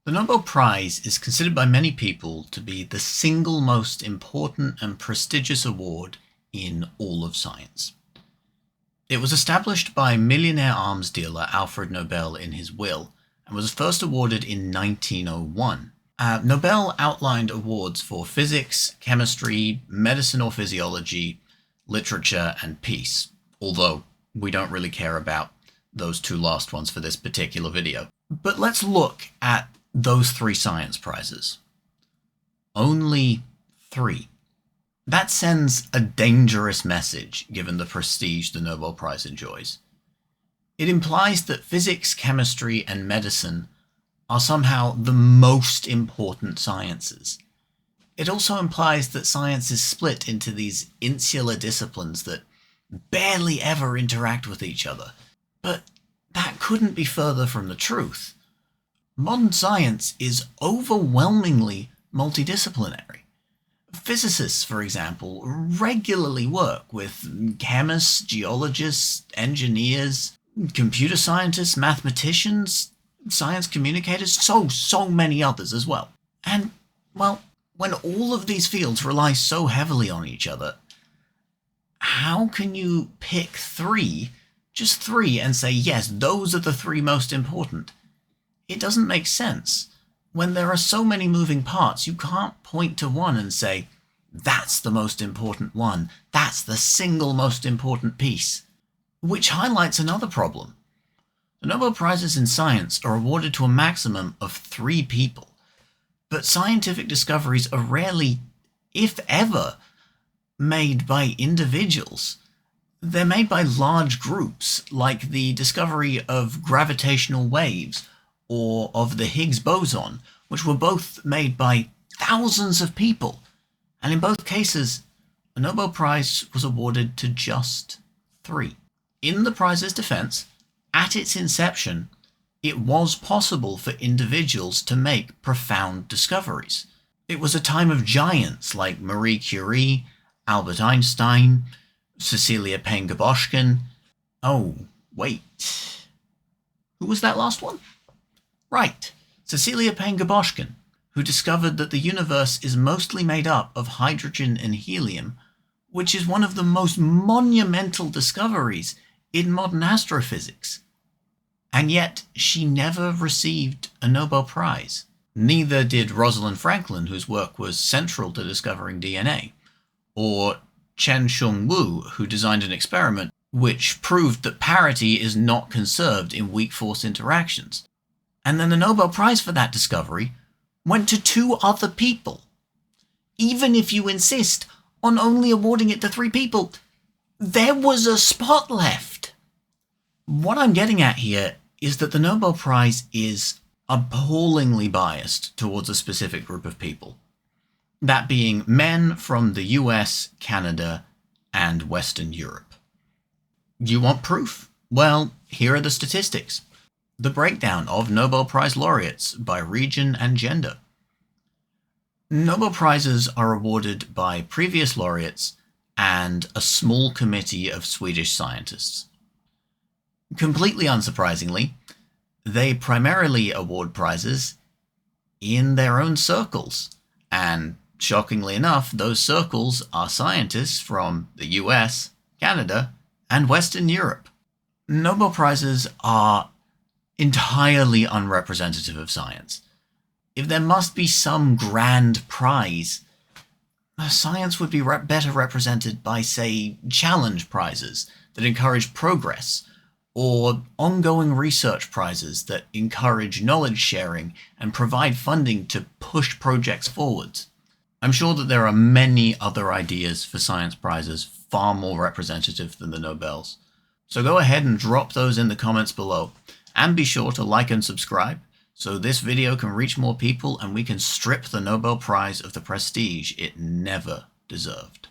The Nobel Prize is considered by many people to be the single most important and prestigious award in all of science. It was established by millionaire arms dealer Alfred Nobel in his will and was first awarded in 1901. Nobel outlined awards for physics, chemistry, medicine or physiology, literature, and peace, although we don't really care about those two last ones for this particular video. But let's look at those three science prizes. Only 3. That sends a dangerous message given the prestige the Nobel Prize enjoys. It implies that physics, chemistry, and medicine are somehow the most important sciences. It also implies that science is split into these insular disciplines that barely ever interact with each other. But that couldn't be further from the truth. Modern science is overwhelmingly multidisciplinary. Physicists, for example, regularly work with chemists, geologists, engineers, computer scientists, mathematicians, science communicators, so many others as well. And, well, when all of these fields rely so heavily on each other, how can you pick 3, just 3, and say, yes, those are the 3 most important? It doesn't make sense. When there are so many moving parts, you can't point to one and say, that's the most important one. That's the single most important piece. Which highlights another problem. The Nobel Prizes in science are awarded to a maximum of 3 people, but scientific discoveries are rarely, if ever, made by individuals. They're made by large groups, like the discovery of gravitational waves or of the Higgs boson, which were both made by thousands of people. And in both cases, a Nobel Prize was awarded to just 3. In the prize's defense, at its inception, it was possible for individuals to make profound discoveries. It was a time of giants like Marie Curie, Albert Einstein, Cecilia Payne-Gaposchkin. Oh, wait. Who was that last one? Right, Cecilia Payne-Gaposchkin, who discovered that the universe is mostly made up of hydrogen and helium, which is one of the most monumental discoveries in modern astrophysics. And yet, she never received a Nobel Prize. Neither did Rosalind Franklin, whose work was central to discovering DNA, or Chen-Shung Wu, who designed an experiment which proved that parity is not conserved in weak force interactions. And then the Nobel Prize for that discovery went to 2 other people. Even if you insist on only awarding it to 3 people, there was a spot left. What I'm getting at here is that the Nobel Prize is appallingly biased towards a specific group of people. That being men from the US, Canada, and Western Europe. You want proof? Well, here are the statistics. The breakdown of Nobel Prize laureates by region and gender. Nobel Prizes are awarded by previous laureates and a small committee of Swedish scientists. Completely unsurprisingly, they primarily award prizes in their own circles, and shockingly enough, those circles are scientists from the US, Canada, and Western Europe. Nobel Prizes are entirely unrepresentative of science. If there must be some grand prize, science would be better represented by, say, challenge prizes that encourage progress, or ongoing research prizes that encourage knowledge sharing and provide funding to push projects forwards. I'm sure that there are many other ideas for science prizes far more representative than the Nobels. So go ahead and drop those in the comments below. And be sure to like and subscribe so this video can reach more people and we can strip the Nobel Prize of the prestige it never deserved.